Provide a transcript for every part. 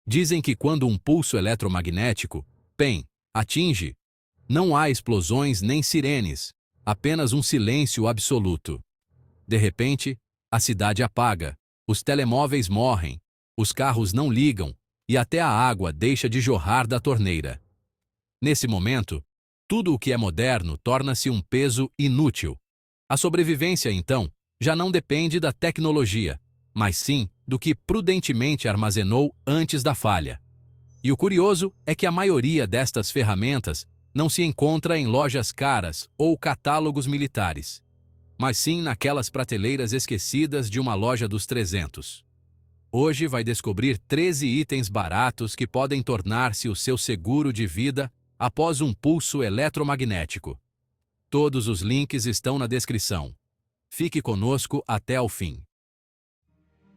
Dizem que quando um pulso eletromagnético, PEM, atinge, não há explosões nem sirenes, apenas um silêncio absoluto. De repente, a cidade apaga, os telemóveis morrem, os carros não ligam e até a água deixa de jorrar da torneira. Nesse momento, tudo o que é moderno torna-se um peso inútil. A sobrevivência, então, já não depende da tecnologia, mas sim do que prudentemente armazenou antes da falha. E o curioso é que a maioria destas ferramentas não se encontra em lojas caras ou catálogos militares, mas sim naquelas prateleiras esquecidas de uma loja dos 300. Hoje vai descobrir 13 itens baratos que podem tornar-se o seu seguro de vida após um pulso eletromagnético. Todos os links estão na descrição. Fique conosco até o fim.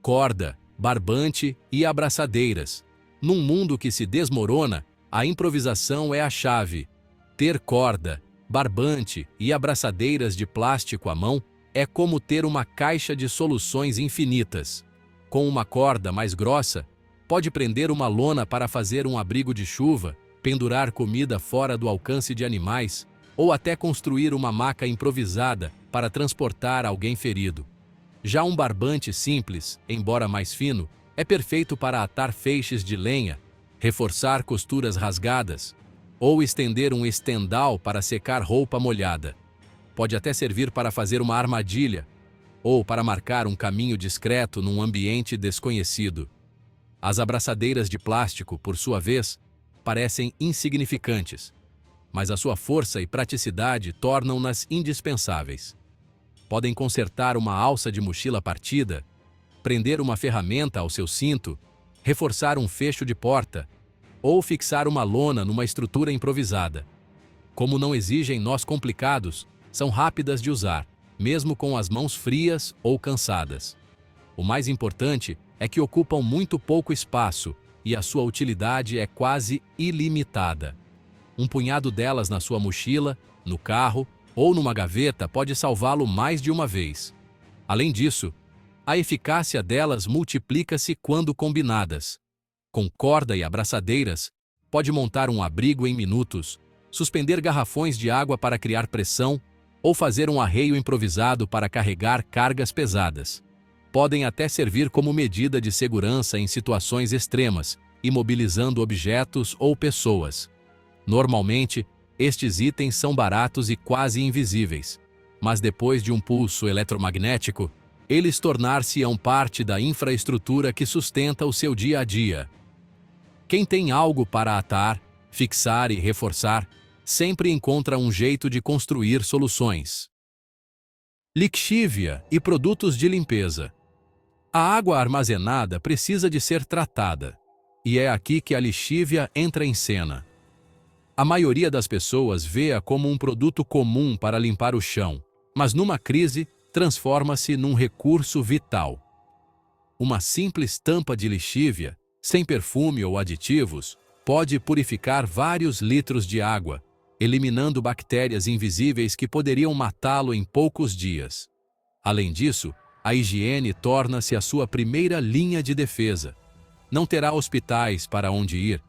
Corda, barbante e abraçadeiras. Num mundo que se desmorona, a improvisação é a chave. Ter corda, barbante e abraçadeiras de plástico à mão é como ter uma caixa de soluções infinitas. Com uma corda mais grossa, pode prender uma lona para fazer um abrigo de chuva, pendurar comida fora do alcance de animais, ou até construir uma maca improvisada para transportar alguém ferido. Já um barbante simples, embora mais fino, é perfeito para atar feixes de lenha, reforçar costuras rasgadas, ou estender um estendal para secar roupa molhada. Pode até servir para fazer uma armadilha, ou para marcar um caminho discreto num ambiente desconhecido. As abraçadeiras de plástico, por sua vez, parecem insignificantes, mas a sua força e praticidade tornam-nas indispensáveis. Podem consertar uma alça de mochila partida, prender uma ferramenta ao seu cinto, reforçar um fecho de porta, ou fixar uma lona numa estrutura improvisada. Como não exigem nós complicados, são rápidas de usar, mesmo com as mãos frias ou cansadas. O mais importante é que ocupam muito pouco espaço e a sua utilidade é quase ilimitada. Um punhado delas na sua mochila, no carro ou numa gaveta pode salvá-lo mais de uma vez. Além disso, a eficácia delas multiplica-se quando combinadas. Com corda e abraçadeiras, pode montar um abrigo em minutos, suspender garrafões de água para criar pressão ou fazer um arreio improvisado para carregar cargas pesadas. Podem até servir como medida de segurança em situações extremas, imobilizando objetos ou pessoas. Normalmente, estes itens são baratos e quase invisíveis, mas depois de um pulso eletromagnético, eles tornar-se-ão parte da infraestrutura que sustenta o seu dia a dia. Quem tem algo para atar, fixar e reforçar, sempre encontra um jeito de construir soluções. Lixívia e produtos de limpeza. A água armazenada precisa de ser tratada, e é aqui que a lixívia entra em cena. A maioria das pessoas vê-a como um produto comum para limpar o chão, mas numa crise transforma-se num recurso vital. Uma simples tampa de lixívia, sem perfume ou aditivos, pode purificar vários litros de água, eliminando bactérias invisíveis que poderiam matá-lo em poucos dias. Além disso, a higiene torna-se a sua primeira linha de defesa. Não terá hospitais para onde ir,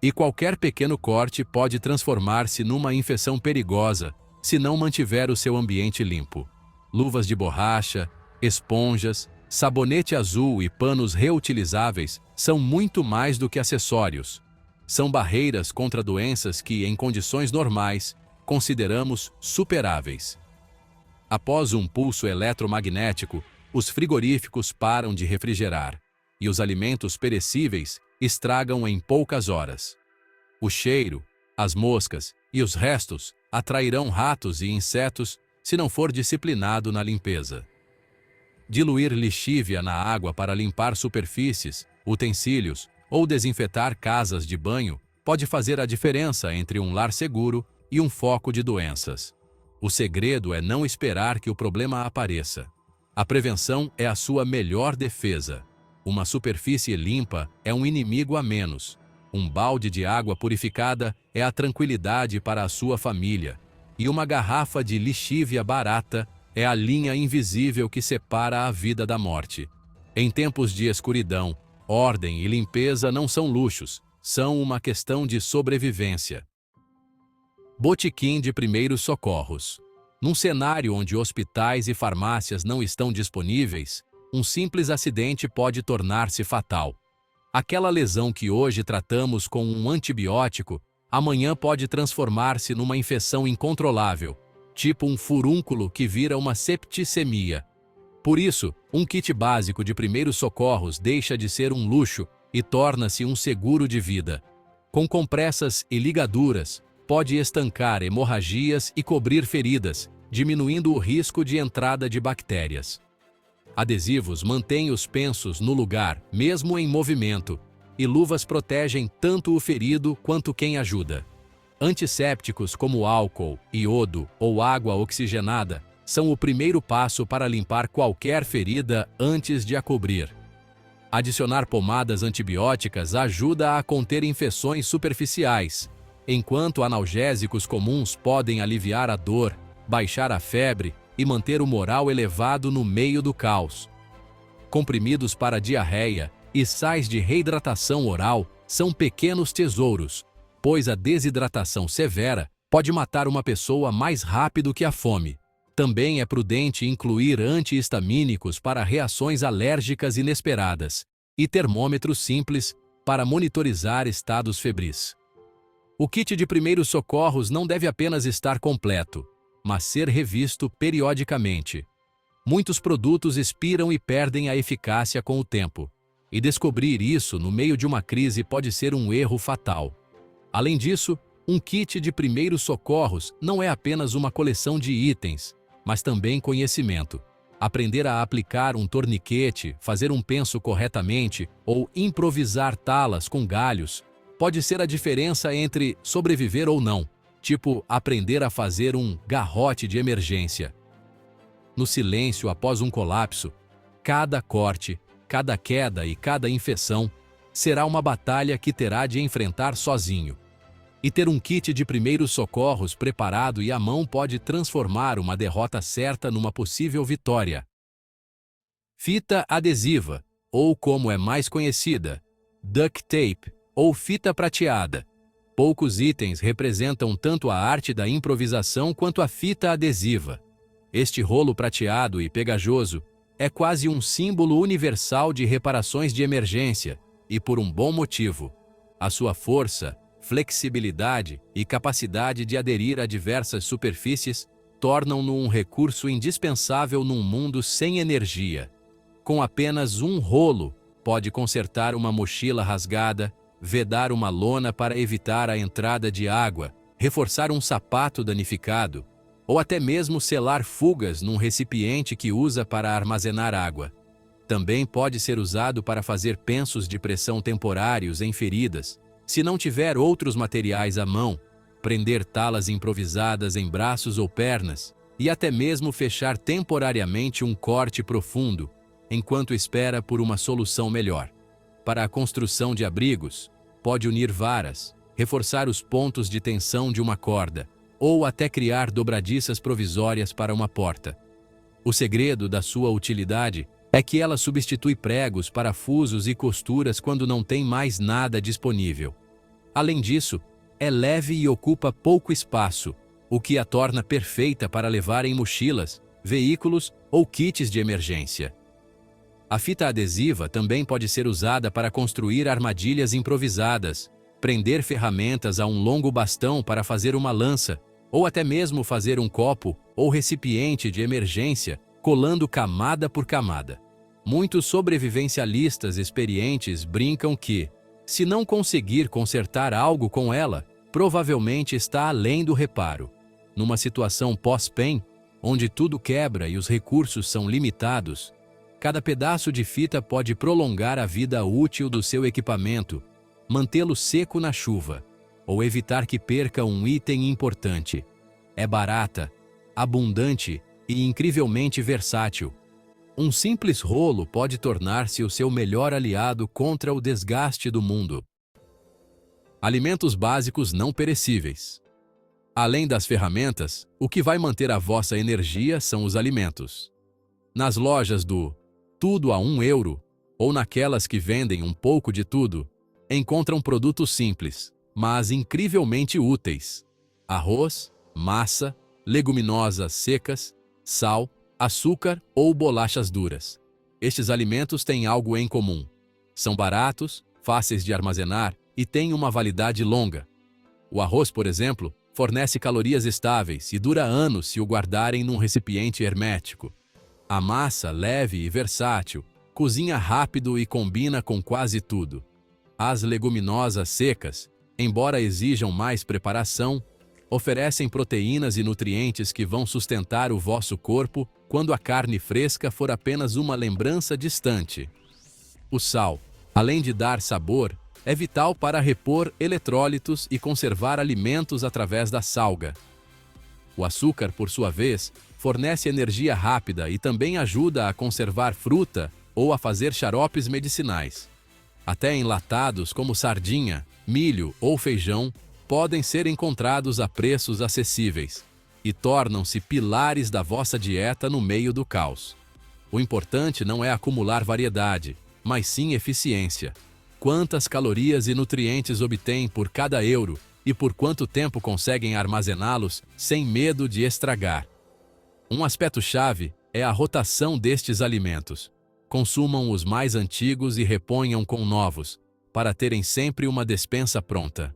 e qualquer pequeno corte pode transformar-se numa infecção perigosa se não mantiver o seu ambiente limpo. Luvas de borracha, esponjas, sabonete azul e panos reutilizáveis são muito mais do que acessórios. São barreiras contra doenças que, em condições normais, consideramos superáveis. Após um pulso eletromagnético, os frigoríficos param de refrigerar, e os alimentos perecíveis estragam em poucas horas. O cheiro, as moscas e os restos atrairão ratos e insetos se não for disciplinado na limpeza. Diluir lixívia na água para limpar superfícies, utensílios ou desinfetar casas de banho pode fazer a diferença entre um lar seguro e um foco de doenças. O segredo é não esperar que o problema apareça. A prevenção é a sua melhor defesa. Uma superfície limpa é um inimigo a menos. Um balde de água purificada é a tranquilidade para a sua família. E uma garrafa de lixívia barata é a linha invisível que separa a vida da morte. Em tempos de escuridão, Ordem e limpeza não são luxos, são uma questão de sobrevivência. Botequim de primeiros socorros. Num cenário onde hospitais e farmácias não estão disponíveis, um simples acidente pode tornar-se fatal. Aquela lesão que hoje tratamos com um antibiótico, amanhã pode transformar-se numa infecção incontrolável, tipo um furúnculo que vira uma septicemia. Por isso, um kit básico de primeiros socorros deixa de ser um luxo e torna-se um seguro de vida. Com compressas e ligaduras, pode estancar hemorragias e cobrir feridas, diminuindo o risco de entrada de bactérias. Adesivos mantêm os pensos no lugar, mesmo em movimento, e luvas protegem tanto o ferido quanto quem ajuda. Antissépticos como álcool, iodo ou água oxigenada são o primeiro passo para limpar qualquer ferida antes de a cobrir. Adicionar pomadas antibióticas ajuda a conter infecções superficiais, enquanto analgésicos comuns podem aliviar a dor, baixar a febre e manter o moral elevado no meio do caos. Comprimidos para diarreia e sais de reidratação oral são pequenos tesouros, pois a desidratação severa pode matar uma pessoa mais rápido que a fome. Também é prudente incluir antihistamínicos para reações alérgicas inesperadas e termômetros simples para monitorizar estados febris. O kit de primeiros socorros não deve apenas estar completo, mas ser revisto periodicamente. Muitos produtos expiram e perdem a eficácia com o tempo, e descobrir isso no meio de uma crise pode ser um erro fatal. Além disso, um kit de primeiros socorros não é apenas uma coleção de itens, mas também conhecimento. Aprender a aplicar um torniquete, fazer um penso corretamente ou improvisar talas com galhos pode ser a diferença entre sobreviver ou não, tipo aprender a fazer um garrote de emergência. No silêncio após um colapso, cada corte, cada queda e cada infecção será uma batalha que terá de enfrentar sozinho. E ter um kit de primeiros socorros preparado e à mão pode transformar uma derrota certa numa possível vitória. Fita adesiva, ou como é mais conhecida, duct tape, ou fita prateada. Poucos itens representam tanto a arte da improvisação quanto a fita adesiva. Este rolo prateado e pegajoso é quase um símbolo universal de reparações de emergência, e por um bom motivo. A sua força, flexibilidade e capacidade de aderir a diversas superfícies tornam-no um recurso indispensável num mundo sem energia. Com apenas um rolo, pode consertar uma mochila rasgada, vedar uma lona para evitar a entrada de água, reforçar um sapato danificado, ou até mesmo selar fugas num recipiente que usa para armazenar água. Também pode ser usado para fazer pensos de pressão temporários em feridas, se não tiver outros materiais à mão, prender talas improvisadas em braços ou pernas, e até mesmo fechar temporariamente um corte profundo, enquanto espera por uma solução melhor. Para a construção de abrigos, pode unir varas, reforçar os pontos de tensão de uma corda, ou até criar dobradiças provisórias para uma porta. O segredo da sua utilidade é que ela substitui pregos, parafusos e costuras quando não tem mais nada disponível. Além disso, é leve e ocupa pouco espaço, o que a torna perfeita para levar em mochilas, veículos ou kits de emergência. A fita adesiva também pode ser usada para construir armadilhas improvisadas, prender ferramentas a um longo bastão para fazer uma lança, ou até mesmo fazer um copo ou recipiente de emergência, colando camada por camada. Muitos sobrevivencialistas experientes brincam que, se não conseguir consertar algo com ela, provavelmente está além do reparo. Numa situação pós-PEN, onde tudo quebra e os recursos são limitados, cada pedaço de fita pode prolongar a vida útil do seu equipamento, mantê-lo seco na chuva, ou evitar que perca um item importante. É barata, abundante e incrivelmente versátil. Um simples rolo pode tornar-se o seu melhor aliado contra o desgaste do mundo. Alimentos básicos não perecíveis. Além das ferramentas, o que vai manter a vossa energia são os alimentos. Nas lojas do Tudo a €1, ou naquelas que vendem um pouco de tudo, encontram produtos simples, mas incrivelmente úteis: arroz, massa, leguminosas secas, sal, açúcar ou bolachas duras. Estes alimentos têm algo em comum. São baratos, fáceis de armazenar e têm uma validade longa. O arroz, por exemplo, fornece calorias estáveis e dura anos se o guardarem num recipiente hermético. A massa, leve e versátil, cozinha rápido e combina com quase tudo. As leguminosas secas, embora exijam mais preparação, oferecem proteínas e nutrientes que vão sustentar o vosso corpo quando a carne fresca for apenas uma lembrança distante. O sal, além de dar sabor, é vital para repor eletrólitos e conservar alimentos através da salga. O açúcar, por sua vez, fornece energia rápida e também ajuda a conservar fruta ou a fazer xaropes medicinais. Até enlatados como sardinha, milho ou feijão podem ser encontrados a preços acessíveis e tornam-se pilares da vossa dieta no meio do caos. O importante não é acumular variedade, mas sim eficiência. Quantas calorias e nutrientes obtêm por cada euro e por quanto tempo conseguem armazená-los sem medo de estragar. Um aspecto-chave é a rotação destes alimentos. Consumam os mais antigos e reponham com novos, para terem sempre uma despensa pronta.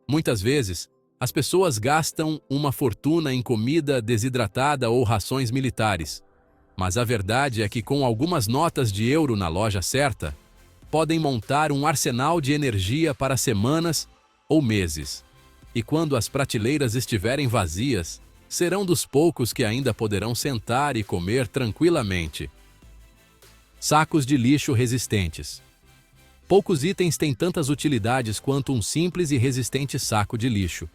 Muitas vezes, as pessoas gastam uma fortuna em comida desidratada ou rações militares. Mas a verdade é que com algumas notas de euro na loja certa, podem montar um arsenal de energia para semanas ou meses. E quando as prateleiras estiverem vazias, serão dos poucos que ainda poderão sentar e comer tranquilamente. Sacos de lixo resistentes. Poucos itens têm tantas utilidades quanto um simples e resistente saco de lixo.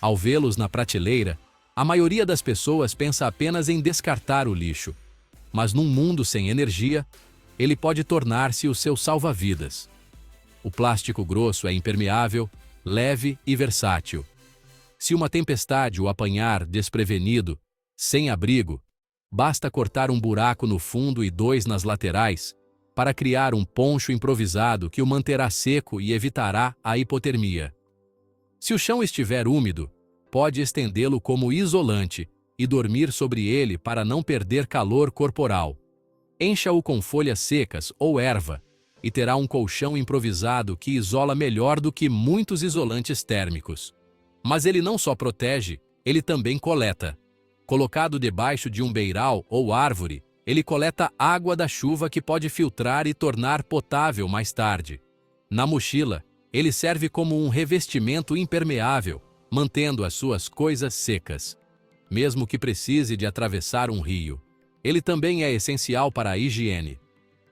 Ao vê-los na prateleira, a maioria das pessoas pensa apenas em descartar o lixo. Mas num mundo sem energia, ele pode tornar-se o seu salva-vidas. O plástico grosso é impermeável, leve e versátil. Se uma tempestade o apanhar desprevenido, sem abrigo, basta cortar um buraco no fundo e 2 nas laterais, para criar um poncho improvisado que o manterá seco e evitará a hipotermia. Se o chão estiver úmido, pode estendê-lo como isolante e dormir sobre ele para não perder calor corporal. Encha-o com folhas secas ou erva e terá um colchão improvisado que isola melhor do que muitos isolantes térmicos. Mas ele não só protege, ele também coleta. Colocado debaixo de um beiral ou árvore, ele coleta água da chuva que pode filtrar e tornar potável mais tarde. Na mochila, ele serve como um revestimento impermeável, mantendo as suas coisas secas. Mesmo que precise de atravessar um rio, ele também é essencial para a higiene.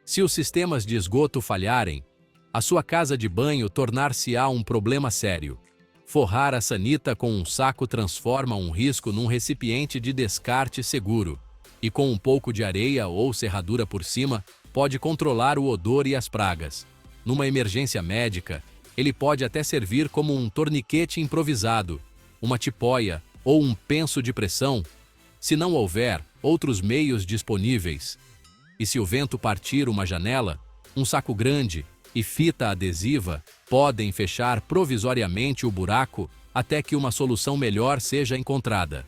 Se os sistemas de esgoto falharem, a sua casa de banho tornar-se-á um problema sério. Forrar a sanita com um saco transforma um risco num recipiente de descarte seguro. E com um pouco de areia ou serradura por cima, pode controlar o odor e as pragas. Numa emergência médica, ele pode até servir como um torniquete improvisado, uma tipóia ou um penso de pressão, se não houver outros meios disponíveis. E se o vento partir uma janela, um saco grande e fita adesiva podem fechar provisoriamente o buraco até que uma solução melhor seja encontrada.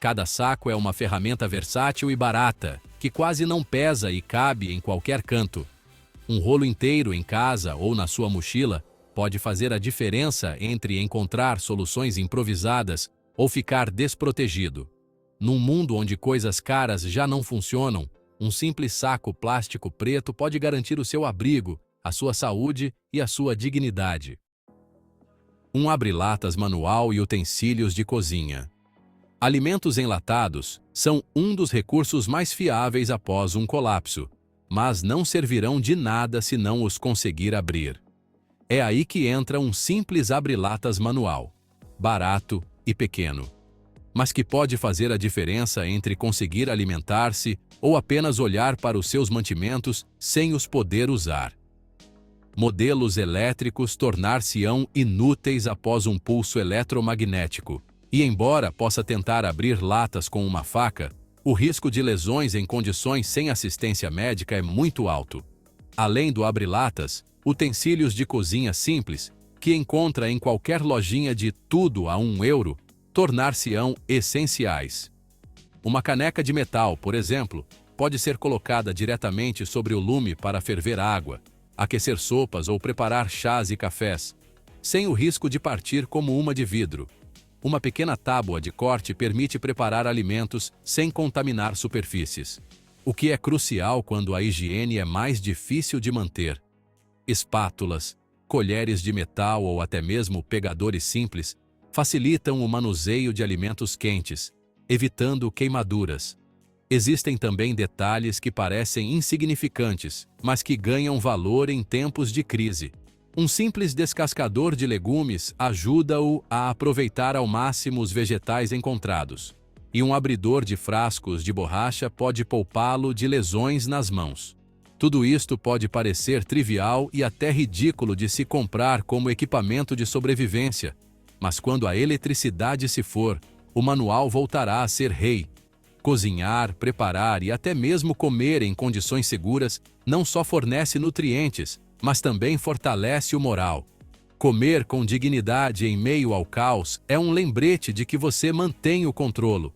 Cada saco é uma ferramenta versátil e barata, que quase não pesa e cabe em qualquer canto. Um rolo inteiro em casa ou na sua mochila pode fazer a diferença entre encontrar soluções improvisadas ou ficar desprotegido. Num mundo onde coisas caras já não funcionam, um simples saco plástico preto pode garantir o seu abrigo, a sua saúde e a sua dignidade. Um abre-latas manual e utensílios de cozinha. Alimentos enlatados são um dos recursos mais fiáveis após um colapso, mas não servirão de nada se não os conseguir abrir. É aí que entra um simples abre-latas manual, barato e pequeno, mas que pode fazer a diferença entre conseguir alimentar-se ou apenas olhar para os seus mantimentos sem os poder usar. Modelos elétricos tornar-se-ão inúteis após um pulso eletromagnético, e embora possa tentar abrir latas com uma faca, o risco de lesões em condições sem assistência médica é muito alto. Além do abre-latas, utensílios de cozinha simples, que encontra em qualquer lojinha de tudo a €1, tornar-se-ão essenciais. Uma caneca de metal, por exemplo, pode ser colocada diretamente sobre o lume para ferver água, aquecer sopas ou preparar chás e cafés, sem o risco de partir como uma de vidro. Uma pequena tábua de corte permite preparar alimentos sem contaminar superfícies, o que é crucial quando a higiene é mais difícil de manter. Espátulas, colheres de metal ou até mesmo pegadores simples facilitam o manuseio de alimentos quentes, evitando queimaduras. Existem também detalhes que parecem insignificantes, mas que ganham valor em tempos de crise. Um simples descascador de legumes ajuda-o a aproveitar ao máximo os vegetais encontrados, e um abridor de frascos de borracha pode poupá-lo de lesões nas mãos. Tudo isto pode parecer trivial e até ridículo de se comprar como equipamento de sobrevivência, mas quando a eletricidade se for, o manual voltará a ser rei. Cozinhar, preparar e até mesmo comer em condições seguras não só fornece nutrientes, mas também fortalece o moral. Comer com dignidade em meio ao caos é um lembrete de que você mantém o controle.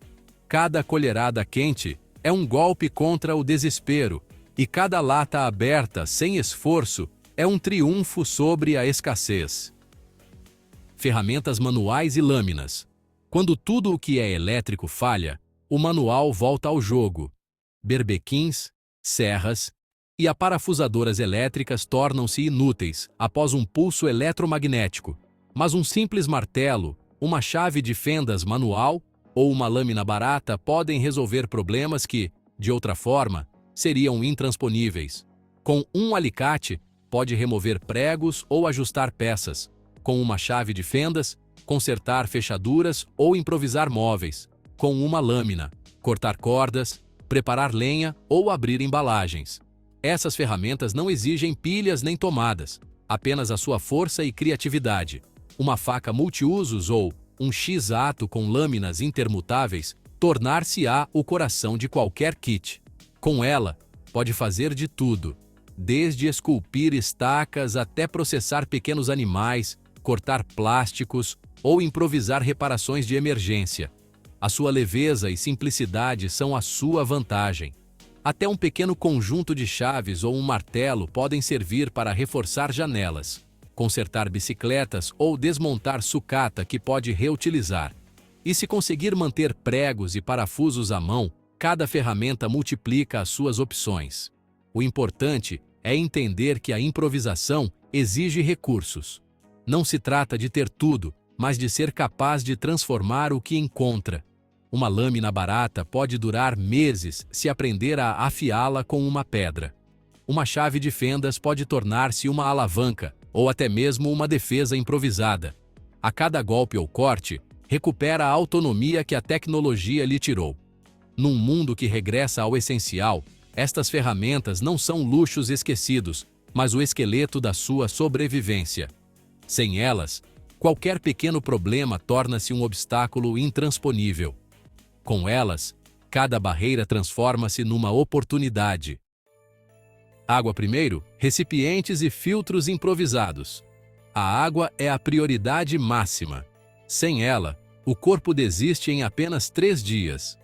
Cada colherada quente é um golpe contra o desespero, e cada lata aberta sem esforço é um triunfo sobre a escassez. Ferramentas manuais e lâminas. Quando tudo o que é elétrico falha, o manual volta ao jogo. Berbequins, serras e parafusadoras elétricas tornam-se inúteis após um pulso eletromagnético, mas um simples martelo, uma chave de fendas manual ou uma lâmina barata podem resolver problemas que, de outra forma, seriam intransponíveis. Com um alicate, pode remover pregos ou ajustar peças. Com uma chave de fendas, consertar fechaduras ou improvisar móveis. Com uma lâmina, cortar cordas, preparar lenha ou abrir embalagens. Essas ferramentas não exigem pilhas nem tomadas, apenas a sua força e criatividade. Uma faca multiusos ou um X-ato com lâminas intermutáveis tornar-se-á o coração de qualquer kit. Com ela, pode fazer de tudo, desde esculpir estacas até processar pequenos animais, cortar plásticos ou improvisar reparações de emergência. A sua leveza e simplicidade são a sua vantagem. Até um pequeno conjunto de chaves ou um martelo podem servir para reforçar janelas, consertar bicicletas ou desmontar sucata que pode reutilizar. E se conseguir manter pregos e parafusos à mão, cada ferramenta multiplica as suas opções. O importante é entender que a improvisação exige recursos. Não se trata de ter tudo, mas de ser capaz de transformar o que encontra. Uma lâmina barata pode durar meses se aprender a afiá-la com uma pedra. Uma chave de fendas pode tornar-se uma alavanca, ou até mesmo uma defesa improvisada. A cada golpe ou corte, recupera a autonomia que a tecnologia lhe tirou. Num mundo que regressa ao essencial, estas ferramentas não são luxos esquecidos, mas o esqueleto da sua sobrevivência. Sem elas, qualquer pequeno problema torna-se um obstáculo intransponível. Com elas, cada barreira transforma-se numa oportunidade. Água primeiro, recipientes e filtros improvisados. A água é a prioridade máxima. Sem ela, o corpo desiste em apenas 3 dias.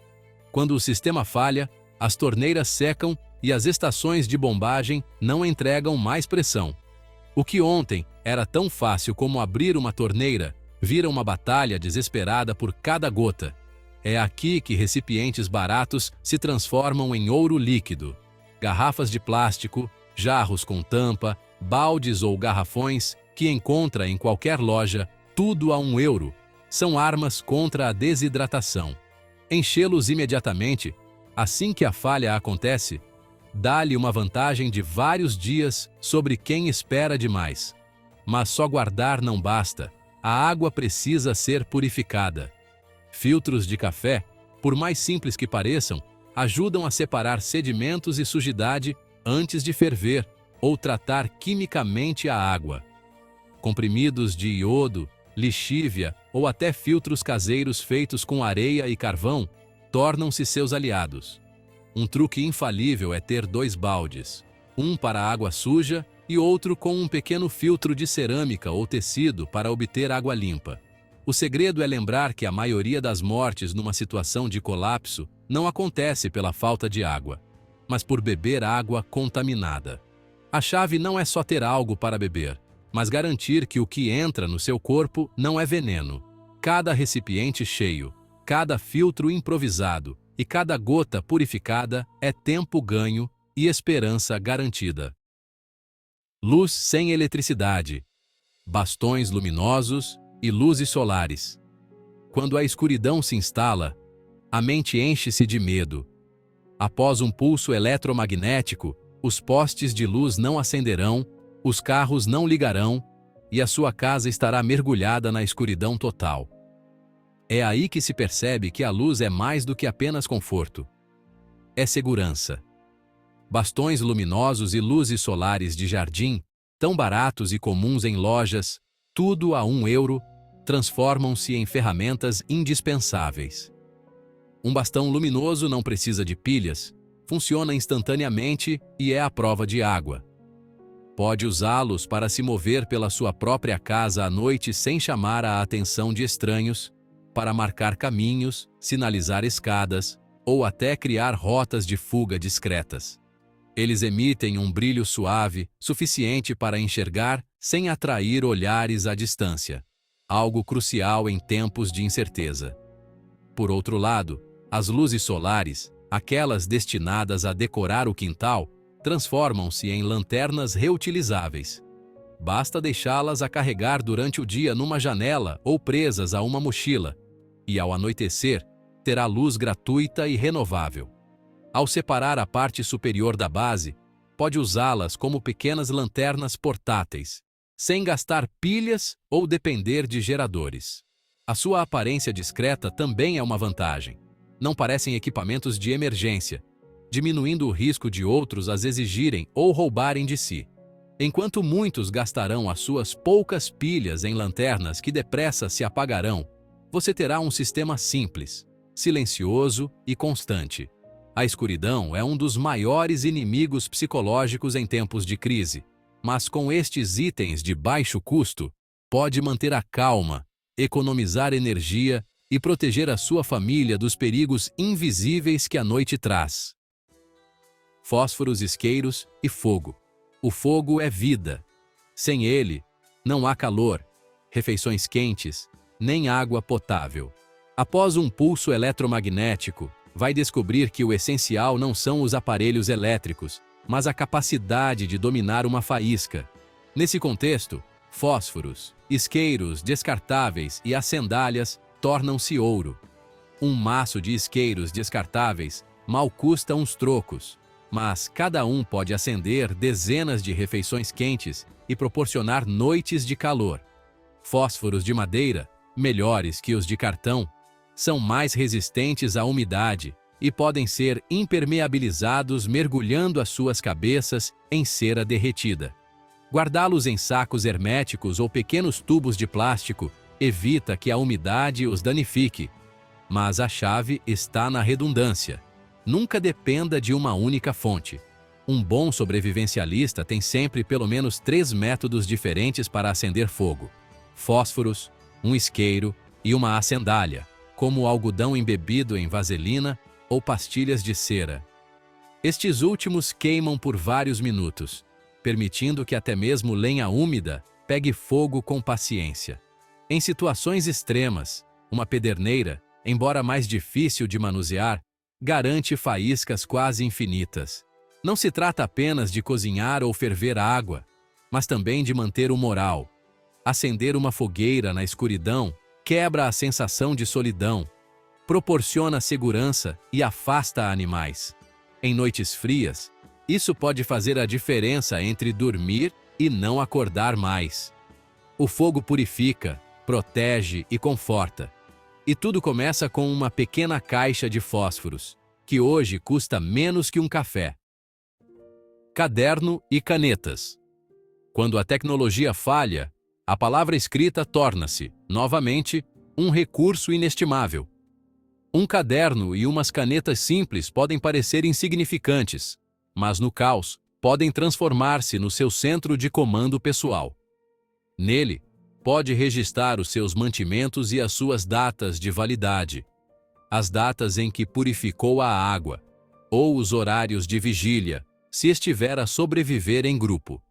Quando o sistema falha, as torneiras secam e as estações de bombagem não entregam mais pressão. O que ontem era tão fácil como abrir uma torneira, vira uma batalha desesperada por cada gota. É aqui que recipientes baratos se transformam em ouro líquido. Garrafas de plástico, jarros com tampa, baldes ou garrafões, que encontra em qualquer loja, tudo a €1, são armas contra a desidratação. Enchê-los imediatamente, assim que a falha acontece, dá-lhe uma vantagem de vários dias sobre quem espera demais. Mas só guardar não basta, a água precisa ser purificada. Filtros de café, por mais simples que pareçam, ajudam a separar sedimentos e sujidade antes de ferver ou tratar quimicamente a água. Comprimidos de iodo, lixívia ou até filtros caseiros feitos com areia e carvão tornam-se seus aliados. Um truque infalível é ter 2 baldes, um para a água suja e outro com um pequeno filtro de cerâmica ou tecido para obter água limpa. O segredo é lembrar que a maioria das mortes numa situação de colapso não acontece pela falta de água, mas por beber água contaminada. A chave não é só ter algo para beber, mas garantir que o que entra no seu corpo não é veneno. Cada recipiente cheio, cada filtro improvisado e cada gota purificada é tempo ganho e esperança garantida. Luz sem eletricidade, bastões luminosos e luzes solares. Quando a escuridão se instala, a mente enche-se de medo. Após um pulso eletromagnético, os postes de luz não acenderão, os carros não ligarão e a sua casa estará mergulhada na escuridão total. É aí que se percebe que a luz é mais do que apenas conforto. É segurança. Bastões luminosos e luzes solares de jardim, tão baratos e comuns em lojas, tudo a €1, transformam-se em ferramentas indispensáveis. Um bastão luminoso não precisa de pilhas, funciona instantaneamente e é à prova de água. Pode usá-los para se mover pela sua própria casa à noite sem chamar a atenção de estranhos, para marcar caminhos, sinalizar escadas ou até criar rotas de fuga discretas. Eles emitem um brilho suave, suficiente para enxergar sem atrair olhares à distância, algo crucial em tempos de incerteza. Por outro lado, as luzes solares, aquelas destinadas a decorar o quintal, transformam-se em lanternas reutilizáveis. Basta deixá-las a carregar durante o dia numa janela ou presas a uma mochila, e ao anoitecer, terá luz gratuita e renovável. Ao separar a parte superior da base, pode usá-las como pequenas lanternas portáteis, sem gastar pilhas ou depender de geradores. A sua aparência discreta também é uma vantagem. Não parecem equipamentos de emergência, diminuindo o risco de outros as exigirem ou roubarem de si. Enquanto muitos gastarão as suas poucas pilhas em lanternas que depressa se apagarão, você terá um sistema simples, silencioso e constante. A escuridão é um dos maiores inimigos psicológicos em tempos de crise, mas com estes itens de baixo custo, pode manter a calma, economizar energia e proteger a sua família dos perigos invisíveis que a noite traz. Fósforos, isqueiros e fogo. O fogo é vida. Sem ele, não há calor, refeições quentes, nem água potável. Após um pulso eletromagnético, vai descobrir que o essencial não são os aparelhos elétricos, mas a capacidade de dominar uma faísca. Nesse contexto, fósforos, isqueiros descartáveis e as sandálias tornam-se ouro. Um maço de isqueiros descartáveis mal custa uns trocos, mas cada um pode acender dezenas de refeições quentes e proporcionar noites de calor. Fósforos de madeira, melhores que os de cartão, são mais resistentes à umidade e podem ser impermeabilizados mergulhando as suas cabeças em cera derretida. Guardá-los em sacos herméticos ou pequenos tubos de plástico evita que a umidade os danifique. Mas a chave está na redundância. Nunca dependa de uma única fonte. Um bom sobrevivencialista tem sempre pelo menos 3 métodos diferentes para acender fogo: fósforos, um isqueiro e uma acendalha, como algodão embebido em vaselina ou pastilhas de cera. Estes últimos queimam por vários minutos, permitindo que até mesmo lenha úmida pegue fogo com paciência. Em situações extremas, uma pederneira, embora mais difícil de manusear, garante faíscas quase infinitas. Não se trata apenas de cozinhar ou ferver água, mas também de manter o moral. Acender uma fogueira na escuridão quebra a sensação de solidão, proporciona segurança e afasta animais. Em noites frias, isso pode fazer a diferença entre dormir e não acordar mais. O fogo purifica, protege e conforta. E tudo começa com uma pequena caixa de fósforos, que hoje custa menos que um café. Caderno e canetas. Quando a tecnologia falha, a palavra escrita torna-se, novamente, um recurso inestimável. Um caderno e umas canetas simples podem parecer insignificantes, mas no caos, podem transformar-se no seu centro de comando pessoal. Nele, pode registrar os seus mantimentos e as suas datas de validade, as datas em que purificou a água, ou os horários de vigília, se estiver a sobreviver em grupo.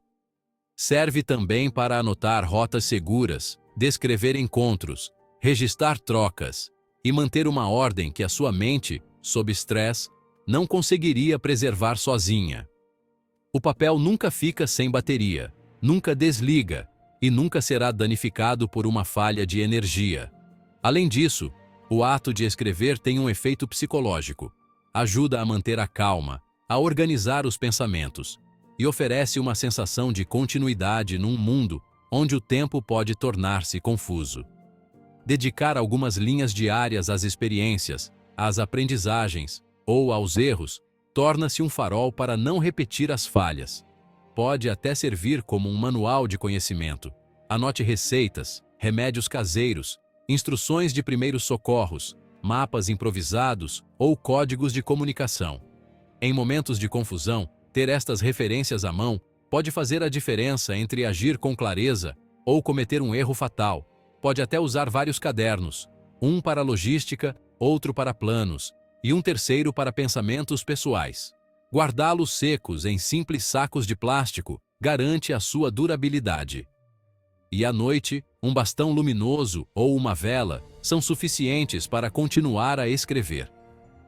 Serve também para anotar rotas seguras, descrever encontros, registrar trocas e manter uma ordem que a sua mente, sob estresse, não conseguiria preservar sozinha. O papel nunca fica sem bateria, nunca desliga e nunca será danificado por uma falha de energia. Além disso, o ato de escrever tem um efeito psicológico, ajuda a manter a calma, a organizar os pensamentos e oferece uma sensação de continuidade num mundo onde o tempo pode tornar-se confuso. Dedicar algumas linhas diárias às experiências, às aprendizagens ou aos erros torna-se um farol para não repetir as falhas. Pode até servir como um manual de conhecimento. Anote receitas, remédios caseiros, instruções de primeiros socorros, mapas improvisados ou códigos de comunicação. Em momentos de confusão, ter estas referências à mão pode fazer a diferença entre agir com clareza ou cometer um erro fatal. Pode até usar vários cadernos, um para logística, outro para planos e um terceiro para pensamentos pessoais. Guardá-los secos em simples sacos de plástico garante a sua durabilidade. E à noite, um bastão luminoso ou uma vela são suficientes para continuar a escrever.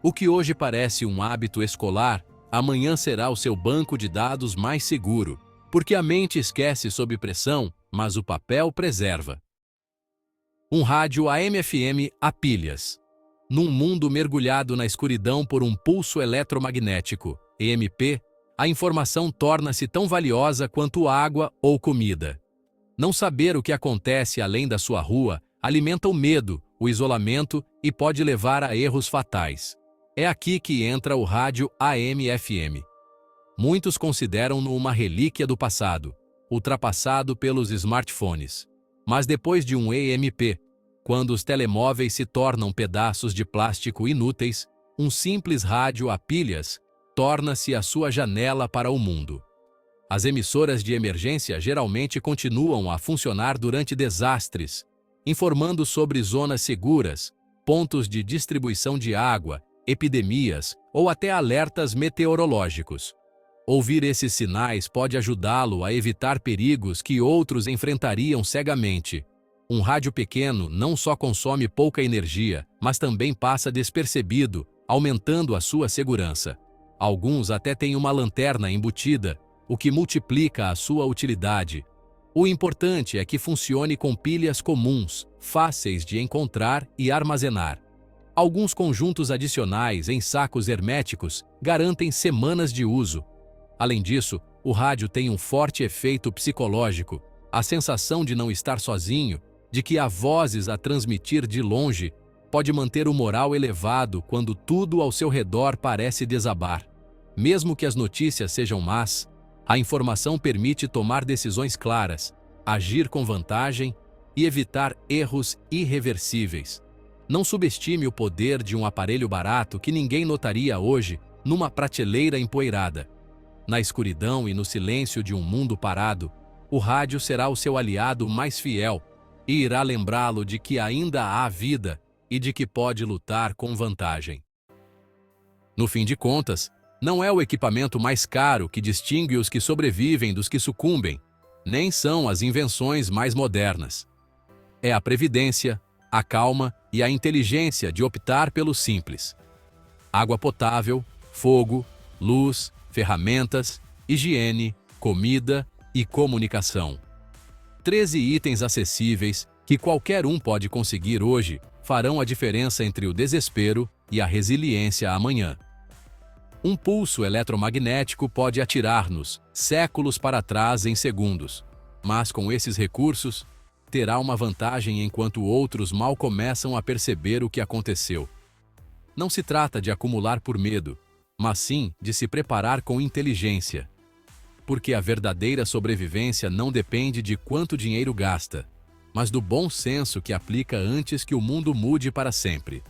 O que hoje parece um hábito escolar, amanhã será o seu banco de dados mais seguro, porque a mente esquece sob pressão, mas o papel preserva. Um rádio AM/FM a pilhas. Num mundo mergulhado na escuridão por um pulso eletromagnético, EMP, a informação torna-se tão valiosa quanto água ou comida. Não saber o que acontece além da sua rua alimenta o medo, o isolamento e pode levar a erros fatais. É aqui que entra o rádio AM/FM. Muitos consideram-no uma relíquia do passado, ultrapassado pelos smartphones. Mas depois de um EMP, quando os telemóveis se tornam pedaços de plástico inúteis, um simples rádio a pilhas torna-se a sua janela para o mundo. As emissoras de emergência geralmente continuam a funcionar durante desastres, informando sobre zonas seguras, pontos de distribuição de água, epidemias ou até alertas meteorológicos. Ouvir esses sinais pode ajudá-lo a evitar perigos que outros enfrentariam cegamente. Um rádio pequeno não só consome pouca energia, mas também passa despercebido, aumentando a sua segurança. Alguns até têm uma lanterna embutida, o que multiplica a sua utilidade. O importante é que funcione com pilhas comuns, fáceis de encontrar e armazenar. Alguns conjuntos adicionais em sacos herméticos garantem semanas de uso. Além disso, o rádio tem um forte efeito psicológico, a sensação de não estar sozinho, de que há vozes a transmitir de longe, pode manter o moral elevado quando tudo ao seu redor parece desabar. Mesmo que as notícias sejam más, a informação permite tomar decisões claras, agir com vantagem e evitar erros irreversíveis. Não subestime o poder de um aparelho barato que ninguém notaria hoje numa prateleira empoeirada. Na escuridão e no silêncio de um mundo parado, o rádio será o seu aliado mais fiel e irá lembrá-lo de que ainda há vida e de que pode lutar com vantagem. No fim de contas, não é o equipamento mais caro que distingue os que sobrevivem dos que sucumbem, nem são as invenções mais modernas. É a previdência, a calma e a inteligência de optar pelo simples. Água potável, fogo, luz, ferramentas, higiene, comida e comunicação. 13 itens acessíveis que qualquer um pode conseguir hoje farão a diferença entre o desespero e a resiliência amanhã. Um pulso eletromagnético pode atirar-nos séculos para trás em segundos, mas com esses recursos, terá uma vantagem enquanto outros mal começam a perceber o que aconteceu. Não se trata de acumular por medo, mas sim de se preparar com inteligência. Porque a verdadeira sobrevivência não depende de quanto dinheiro gasta, mas do bom senso que aplica antes que o mundo mude para sempre.